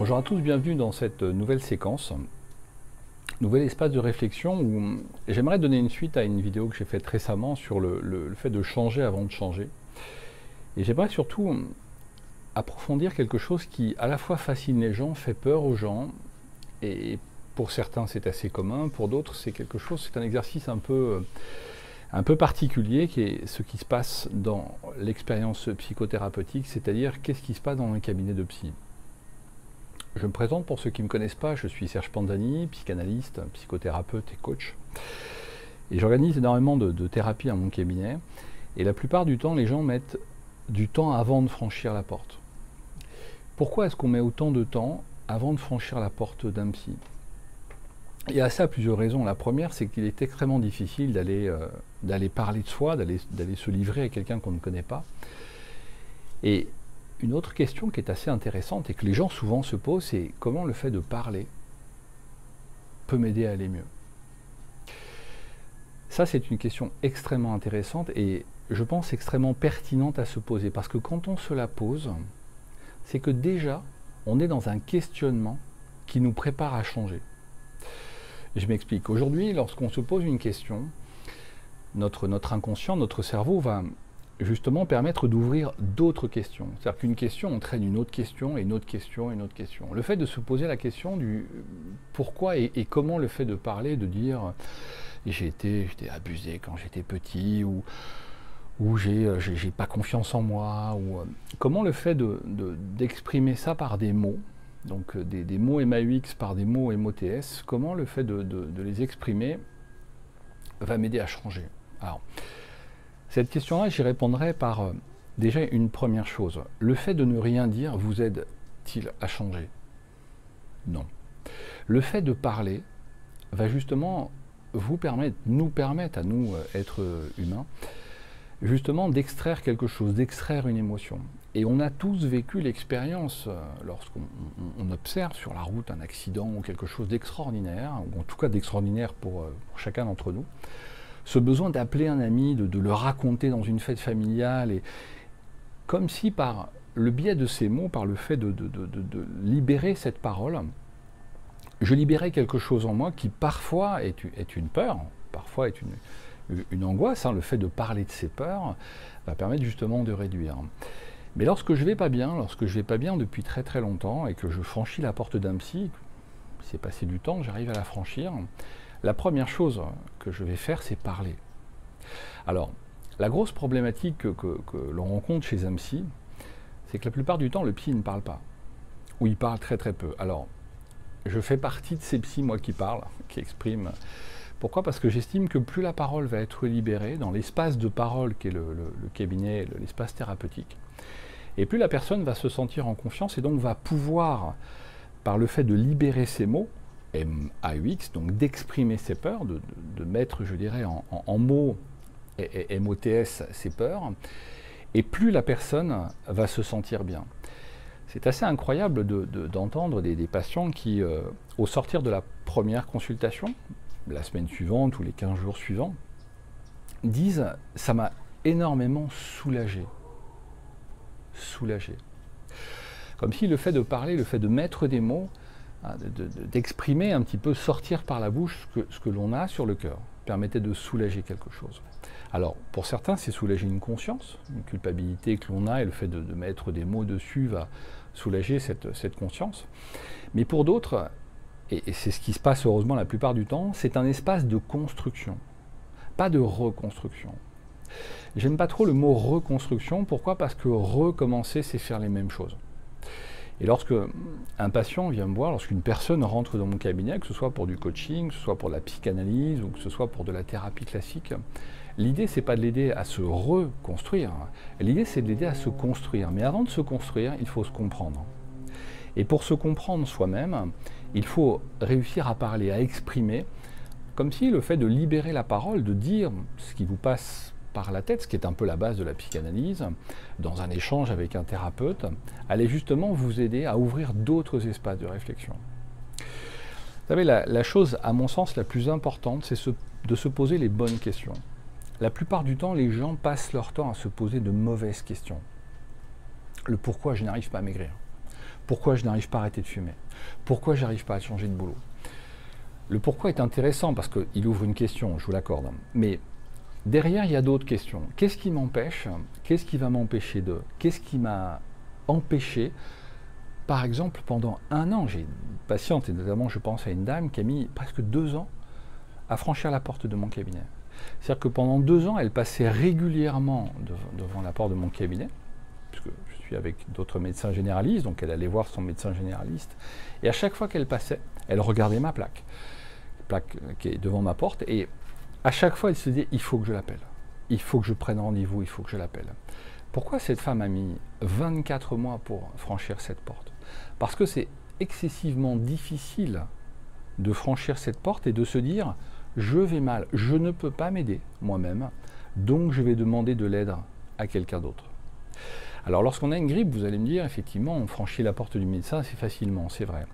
Bonjour à tous, bienvenue dans cette nouvelle séquence, nouvel espace de réflexion où j'aimerais donner une suite à une vidéo que j'ai faite récemment sur le fait de changer avant de changer. Et j'aimerais surtout approfondir quelque chose qui à la fois fascine les gens, fait peur aux gens, et pour certains c'est assez commun, pour d'autres c'est quelque chose, c'est un exercice un peu particulier qui est ce qui se passe dans l'expérience psychothérapeutique, c'est-à-dire qu'est-ce qui se passe dans un cabinet de psy. Je me présente pour ceux qui ne me connaissent pas, je suis Serge Pandani, psychanalyste, psychothérapeute et coach. Et j'organise énormément de thérapies à mon cabinet. Et la plupart du temps, les gens mettent du temps avant de franchir la porte. Pourquoi est-ce qu'on met autant de temps avant de franchir la porte d'un psy? Il y a à ça plusieurs raisons. La première, c'est qu'il est extrêmement difficile d'aller parler de soi, d'aller se livrer à quelqu'un qu'on ne connaît pas. Et une autre question qui est assez intéressante et que les gens souvent se posent, c'est comment le fait de parler peut m'aider à aller mieux. Ça, c'est une question extrêmement intéressante et je pense extrêmement pertinente à se poser, parce que quand on se la pose, c'est que déjà, on est dans un questionnement qui nous prépare à changer. Je m'explique. Aujourd'hui, lorsqu'on se pose une question, notre inconscient, notre cerveau va justement permettre d'ouvrir d'autres questions. C'est-à-dire qu'une question entraîne une autre question, et une autre question, et une autre question. Le fait de se poser la question du pourquoi et comment le fait de parler, de dire j'ai été abusé quand j'étais petit, ou j'ai pas confiance en moi, ou comment le fait d'exprimer ça par des mots, donc des mots MAUX par des mots MOTS, comment le fait de les exprimer va m'aider à changer. Alors, cette question-là, j'y répondrai par déjà une première chose. Le fait de ne rien dire vous aide-t-il à changer? Non. Le fait de parler va justement nous permettre à nous, êtres humains, justement d'extraire quelque chose, d'extraire une émotion. Et on a tous vécu l'expérience, lorsqu'on observe sur la route un accident ou quelque chose d'extraordinaire, ou en tout cas d'extraordinaire pour chacun d'entre nous, ce besoin d'appeler un ami, de le raconter dans une fête familiale, et comme si par le biais de ces mots, par le fait de libérer cette parole, je libérais quelque chose en moi qui parfois est une peur, parfois est une angoisse. Le fait de parler de ces peurs va permettre justement de réduire. Mais lorsque je vais pas bien depuis très très longtemps, et que je franchis la porte d'un psy, c'est passé du temps, j'arrive à la franchir, la première chose que je vais faire, c'est parler. Alors, la grosse problématique que l'on rencontre chez un psy, c'est que la plupart du temps, le psy ne parle pas. Ou il parle très très peu. Alors, je fais partie de ces psys, moi, qui parlent, qui expriment. Pourquoi? Parce que j'estime que plus la parole va être libérée dans l'espace de parole qu'est le cabinet, l'espace thérapeutique, et plus la personne va se sentir en confiance et donc va pouvoir, par le fait de libérer ses mots, MAUX, donc d'exprimer ses peurs, de mettre, je dirais, en mots et MOTS ses peurs, et plus la personne va se sentir bien. C'est assez incroyable d'entendre des patients qui, au sortir de la première consultation, la semaine suivante ou les 15 jours suivants, disent « ça m'a énormément soulagé ». Soulagé. Comme si le fait de parler, le fait de mettre des mots, d'exprimer un petit peu, sortir par la bouche ce que l'on a sur le cœur, permettait de soulager quelque chose. Alors, pour certains, c'est soulager une conscience, une culpabilité que l'on a, et le fait de mettre des mots dessus va soulager cette conscience. Mais pour d'autres, et c'est ce qui se passe heureusement la plupart du temps, c'est un espace de construction, pas de reconstruction. J'aime pas trop le mot reconstruction, pourquoi? Parce que recommencer, c'est faire les mêmes choses. Et lorsque un patient vient me voir, lorsqu'une personne rentre dans mon cabinet, que ce soit pour du coaching, que ce soit pour de la psychanalyse, ou que ce soit pour de la thérapie classique, l'idée, c'est pas de l'aider à se reconstruire, l'idée, c'est de l'aider à se construire. Mais avant de se construire, il faut se comprendre. Et pour se comprendre soi-même, il faut réussir à parler, à exprimer, comme si le fait de libérer la parole, de dire ce qui vous passe par la tête, ce qui est un peu la base de la psychanalyse, dans un échange avec un thérapeute, allait justement vous aider à ouvrir d'autres espaces de réflexion. Vous savez, la chose, à mon sens, la plus importante, c'est de se poser les bonnes questions. La plupart du temps, les gens passent leur temps à se poser de mauvaises questions. Le pourquoi je n'arrive pas à maigrir. Pourquoi je n'arrive pas à arrêter de fumer? Pourquoi je n'arrive pas à changer de boulot? Le pourquoi est intéressant parce qu'il ouvre une question, je vous l'accorde. Mais derrière, il y a d'autres questions. Qu'est-ce qui m'empêche? Qu'est-ce qui va m'empêcher de? Qu'est-ce qui m'a empêché? Par exemple, pendant 1 an, j'ai une patiente, et notamment je pense à une dame qui a mis presque 2 ans à franchir la porte de mon cabinet. C'est-à-dire que pendant 2 ans, elle passait régulièrement devant la porte de mon cabinet, puisque je suis avec d'autres médecins généralistes, donc elle allait voir son médecin généraliste, et à chaque fois qu'elle passait, elle regardait ma plaque qui est devant ma porte, et à chaque fois, elle se disait, il faut que je l'appelle, il faut que je prenne rendez-vous, il faut que je l'appelle. Pourquoi cette femme a mis 24 mois pour franchir cette porte? Parce que c'est excessivement difficile de franchir cette porte et de se dire, je vais mal, je ne peux pas m'aider moi-même, donc je vais demander de l'aide à quelqu'un d'autre. Alors lorsqu'on a une grippe, vous allez me dire, effectivement, on franchit la porte du médecin assez facilement, c'est vrai.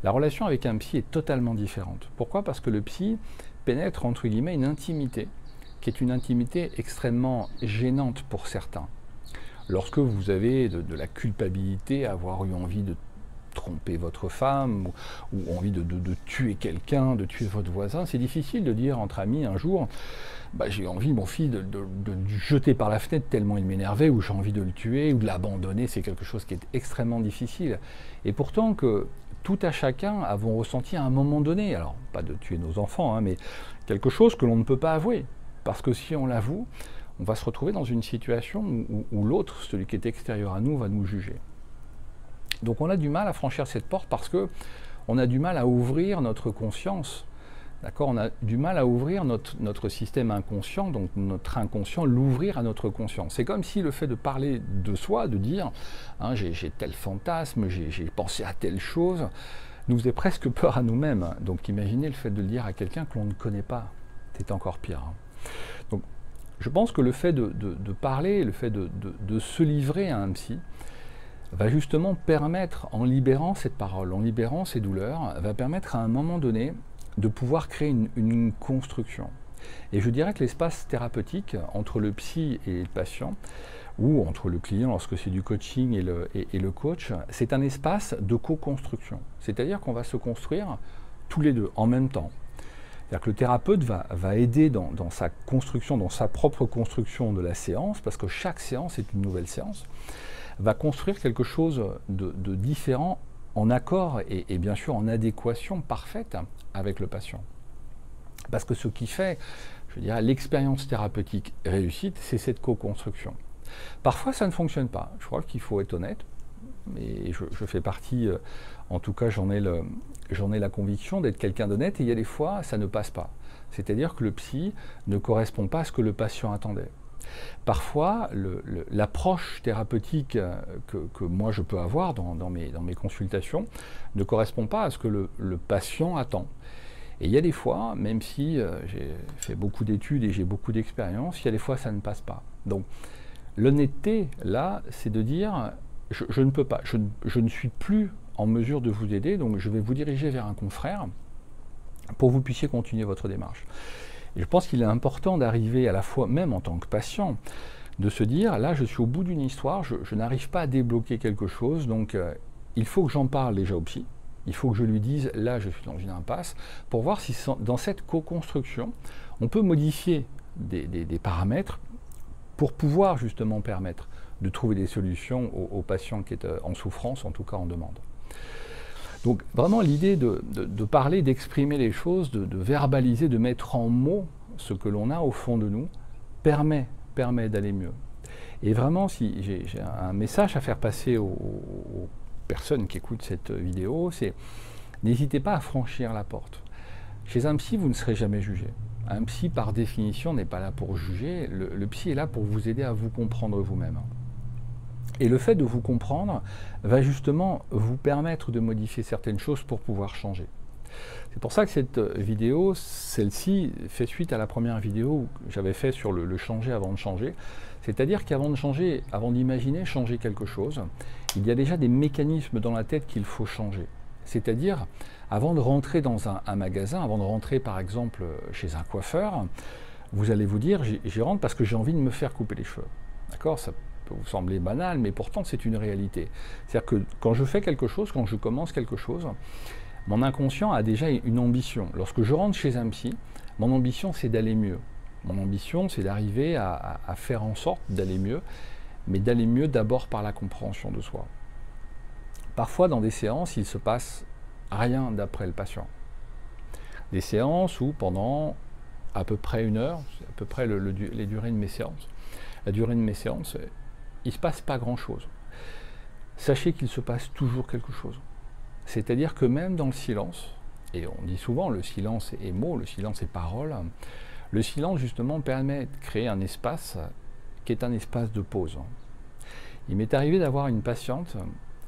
La relation avec un psy est totalement différente. Pourquoi? Parce que le psy pénètre, entre guillemets, une intimité, qui est une intimité extrêmement gênante pour certains. Lorsque vous avez de la culpabilité à avoir eu envie de tromper votre femme ou envie de tuer quelqu'un, de tuer votre voisin, c'est difficile de dire entre amis un jour, bah, j'ai envie, mon fils, de le jeter par la fenêtre tellement il m'énervait, ou j'ai envie de le tuer, ou de l'abandonner, c'est quelque chose qui est extrêmement difficile. Et pourtant que tout à chacun avons ressenti à un moment donné, alors pas de tuer nos enfants, hein, mais quelque chose que l'on ne peut pas avouer. Parce que si on l'avoue, on va se retrouver dans une situation où l'autre, celui qui est extérieur à nous, va nous juger. Donc on a du mal à franchir cette porte parce que on a du mal à ouvrir notre conscience. D'accord, on a du mal à ouvrir notre système inconscient, donc notre inconscient, l'ouvrir à notre conscience. C'est comme si le fait de parler de soi, de dire hein, j'ai tel fantasme, j'ai pensé à telle chose, nous faisait presque peur à nous-mêmes. Donc imaginez le fait de le dire à quelqu'un que l'on ne connaît pas, c'est encore pire. Donc je pense que le fait de parler, le fait de se livrer à un psy, va justement permettre, en libérant cette parole, en libérant ces douleurs, va permettre à un moment donné de pouvoir créer une construction. Et je dirais que l'espace thérapeutique entre le psy et le patient, ou entre le client lorsque c'est du coaching et le coach, c'est un espace de co-construction. C'est-à-dire qu'on va se construire tous les deux en même temps. C'est-à-dire que le thérapeute va aider dans sa construction, dans sa propre construction de la séance, parce que chaque séance est une nouvelle séance, va construire quelque chose de différent en accord et bien sûr en adéquation parfaite avec le patient. Parce que ce qui fait, je dirais, l'expérience thérapeutique réussite, c'est cette co-construction. Parfois, ça ne fonctionne pas. Je crois qu'il faut être honnête, et je fais partie, en tout cas, j'en ai la conviction d'être quelqu'un d'honnête, et il y a des fois, ça ne passe pas. C'est-à-dire que le psy ne correspond pas à ce que le patient attendait. Parfois, l'approche thérapeutique que moi je peux avoir dans mes consultations ne correspond pas à ce que le patient attend. Et il y a des fois, même si j'ai fait beaucoup d'études et j'ai beaucoup d'expérience, il y a des fois ça ne passe pas. Donc l'honnêteté, là, c'est de dire, je ne peux pas, je ne suis plus en mesure de vous aider, donc je vais vous diriger vers un confrère pour que vous puissiez continuer votre démarche. Et je pense qu'il est important d'arriver à la fois, même en tant que patient, de se dire, là je suis au bout d'une histoire, je n'arrive pas à débloquer quelque chose, donc il faut que j'en parle déjà au psy, il faut que je lui dise, là je suis dans une impasse, pour voir si dans cette co-construction, on peut modifier des paramètres pour pouvoir justement permettre de trouver des solutions au patient qui est en souffrance, en tout cas en demande. Donc vraiment l'idée de parler, d'exprimer les choses, de verbaliser, de mettre en mots ce que l'on a au fond de nous, permet d'aller mieux. Et vraiment, si j'ai un message à faire passer aux personnes qui écoutent cette vidéo, c'est n'hésitez pas à franchir la porte. Chez un psy, vous ne serez jamais jugé. Un psy, par définition, n'est pas là pour juger. Le psy est là pour vous aider à vous comprendre vous-même. Et le fait de vous comprendre va justement vous permettre de modifier certaines choses pour pouvoir changer. C'est pour ça que cette vidéo, celle-ci, fait suite à la première vidéo que j'avais fait sur le changer avant de changer. C'est-à-dire qu'avant de changer, avant d'imaginer changer quelque chose, il y a déjà des mécanismes dans la tête qu'il faut changer. C'est-à-dire, avant de rentrer dans un magasin, avant de rentrer par exemple chez un coiffeur, vous allez vous dire, j'y rentre parce que j'ai envie de me faire couper les cheveux. D'accord ? Ça peut vous sembler banal, mais pourtant c'est une réalité. C'est-à-dire que quand je fais quelque chose, quand je commence quelque chose, mon inconscient a déjà une ambition. Lorsque je rentre chez un psy, mon ambition c'est d'aller mieux. Mon ambition c'est d'arriver à faire en sorte d'aller mieux, mais d'aller mieux d'abord par la compréhension de soi. Parfois dans des séances, il se passe rien d'après le patient. Des séances où pendant à peu près 1 heure, c'est à peu près les durées de mes séances, la durée de mes séances, il ne se passe pas grand-chose. Sachez qu'il se passe toujours quelque chose. C'est-à-dire que même dans le silence, et on dit souvent le silence est mot, le silence est parole, le silence justement permet de créer un espace qui est un espace de pause. Il m'est arrivé d'avoir une patiente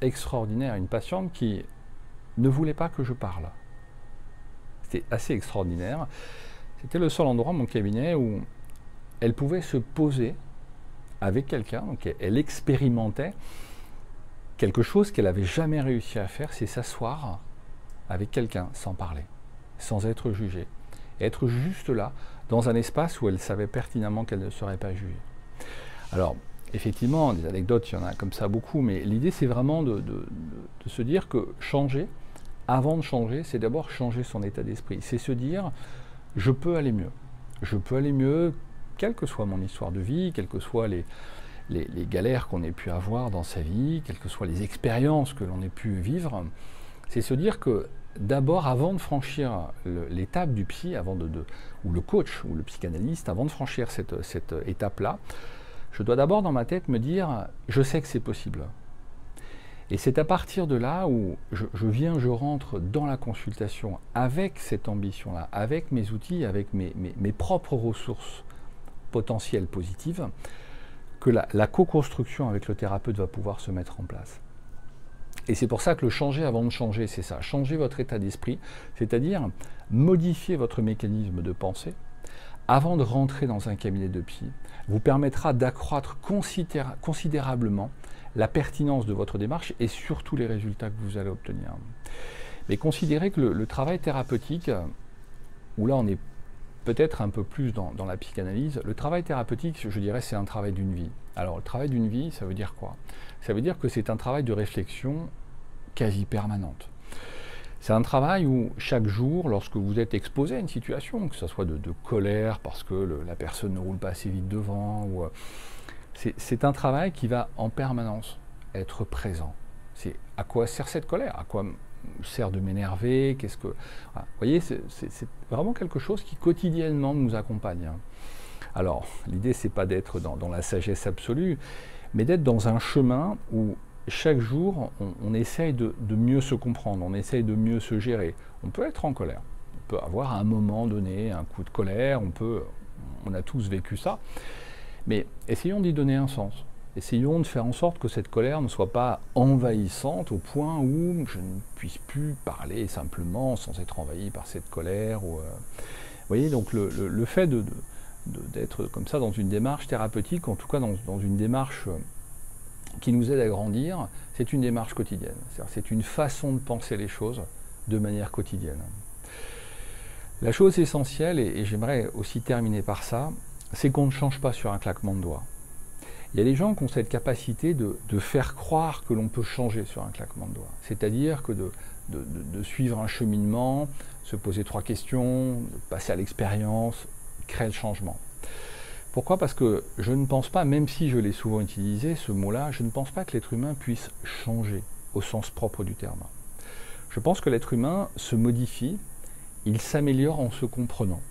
extraordinaire, une patiente qui ne voulait pas que je parle. C'était assez extraordinaire. C'était le seul endroit, mon cabinet, où elle pouvait se poser avec quelqu'un. Donc elle expérimentait quelque chose qu'elle n'avait jamais réussi à faire, c'est s'asseoir avec quelqu'un sans parler, sans être jugée. Être juste là, dans un espace où elle savait pertinemment qu'elle ne serait pas jugée. Alors, effectivement, des anecdotes, il y en a comme ça beaucoup, mais l'idée c'est vraiment de se dire que changer, avant de changer, c'est d'abord changer son état d'esprit. C'est se dire, je peux aller mieux. Je peux aller mieux, quelle que soit mon histoire de vie, quelles que soient les galères qu'on ait pu avoir dans sa vie, quelles que soient les expériences que l'on ait pu vivre. C'est se dire que d'abord, avant de franchir l'étape du psy, ou le coach, ou le psychanalyste, avant de franchir cette étape-là, je dois d'abord dans ma tête me dire, je sais que c'est possible. Et c'est à partir de là où je rentre dans la consultation avec cette ambition-là, avec mes outils, avec mes propres ressources potentielles positives, que la co-construction avec le thérapeute va pouvoir se mettre en place. Et c'est pour ça que le changer avant de changer, c'est ça, changer votre état d'esprit, c'est-à-dire modifier votre mécanisme de pensée avant de rentrer dans un cabinet de psy, vous permettra d'accroître considérablement la pertinence de votre démarche et surtout les résultats que vous allez obtenir. Mais considérez que le travail thérapeutique, où là on est peut-être un peu plus dans la psychanalyse, le travail thérapeutique, je dirais, c'est un travail d'une vie. Alors le travail d'une vie, ça veut dire quoi? Ça veut dire que c'est un travail de réflexion quasi permanente. C'est un travail où chaque jour, lorsque vous êtes exposé à une situation, que ce soit de colère parce que la personne ne roule pas assez vite devant, c'est un travail qui va en permanence être présent. C'est à quoi sert cette colère? À quoi sert de m'énerver? Voilà. Vous voyez, c'est vraiment quelque chose qui quotidiennement nous accompagne. Alors, l'idée, c'est pas d'être dans la sagesse absolue, mais d'être dans un chemin où chaque jour, on essaye de mieux se comprendre, on essaye de mieux se gérer. On peut être en colère, on peut avoir à un moment donné un coup de colère, on a tous vécu ça, mais essayons d'y donner un sens. Essayons de faire en sorte que cette colère ne soit pas envahissante au point où je ne puisse plus parler simplement sans être envahi par cette colère. Vous voyez, donc le fait d'être comme ça dans une démarche thérapeutique, en tout cas dans une démarche qui nous aide à grandir, c'est une démarche quotidienne. C'est une façon de penser les choses de manière quotidienne. La chose essentielle, et j'aimerais aussi terminer par ça, c'est qu'on ne change pas sur un claquement de doigts. Il y a des gens qui ont cette capacité de faire croire que l'on peut changer sur un claquement de doigts. C'est-à-dire que de suivre un cheminement, se poser 3 questions, de passer à l'expérience, créer le changement. Pourquoi? Parce que je ne pense pas, même si je l'ai souvent utilisé, ce mot-là, je ne pense pas que l'être humain puisse changer au sens propre du terme. Je pense que l'être humain se modifie, il s'améliore en se comprenant.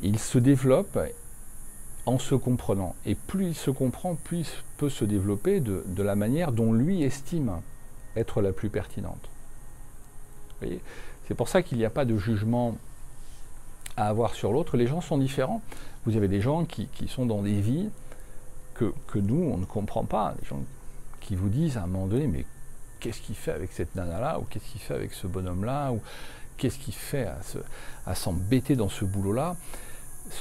Il se développe en se comprenant. Et plus il se comprend, plus il peut se développer de la manière dont lui estime être la plus pertinente. Vous voyez? C'est pour ça qu'il n'y a pas de jugement à avoir sur l'autre. Les gens sont différents. Vous avez des gens qui sont dans des vies que nous, on ne comprend pas. Des gens qui vous disent à un moment donné, mais qu'est-ce qu'il fait avec cette nana-là, ou qu'est-ce qu'il fait avec ce bonhomme-là, ou qu'est-ce qu'il fait à s'embêter dans ce boulot-là.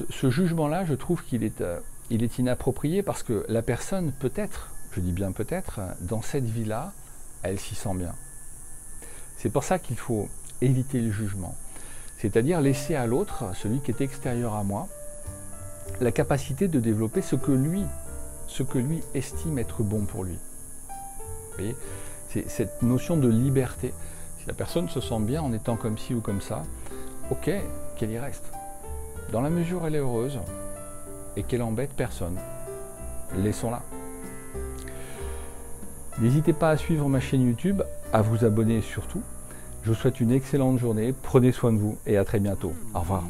Ce jugement-là, je trouve qu'il est inapproprié parce que la personne, peut-être, je dis bien peut-être, dans cette vie-là, elle s'y sent bien. C'est pour ça qu'il faut éviter le jugement. C'est-à-dire laisser à l'autre, celui qui est extérieur à moi, la capacité de développer ce que lui ce que lui estime être bon pour lui. Vous voyez, c'est cette notion de liberté. Si la personne se sent bien en étant comme ci ou comme ça, ok, qu'elle y reste. Dans la mesure où elle est heureuse et qu'elle embête personne, laissons-la. N'hésitez pas à suivre ma chaîne YouTube, à vous abonner surtout. Je vous souhaite une excellente journée, prenez soin de vous et à très bientôt. Au revoir.